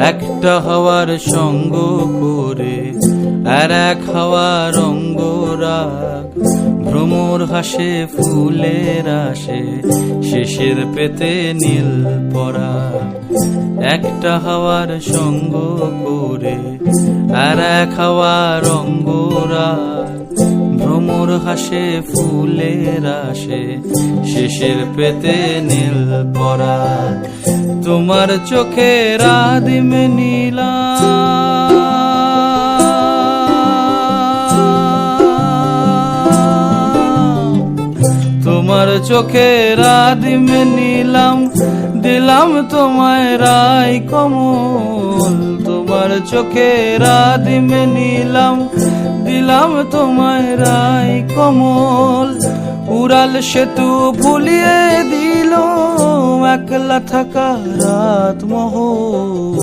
একটা হাওয়ার সঙ্গ করে আর এক হাওয়ার অঙ্গরাগ, ভ্রমর হাসে ফুলের আসে শেষের পেতে নীল পরাগ। একটা হাওয়ার সঙ্গ করে আর এক হাওয়ার অঙ্গরাগ, ভ্রমর হাসে ফুলের আসে শেষের পেতে নীল পরাগ। তোমার চোখের আদিম নীলা, তোমার চোখের আদিম নীলাম, দিলাম তোমায় রায় কমল। তোমার চোখের আদিম নীলাম, দিলাম তোমায় রায় কমল। উড়াল সেতু ভুলিয়ে দিল একলা থাকা রাত মহল।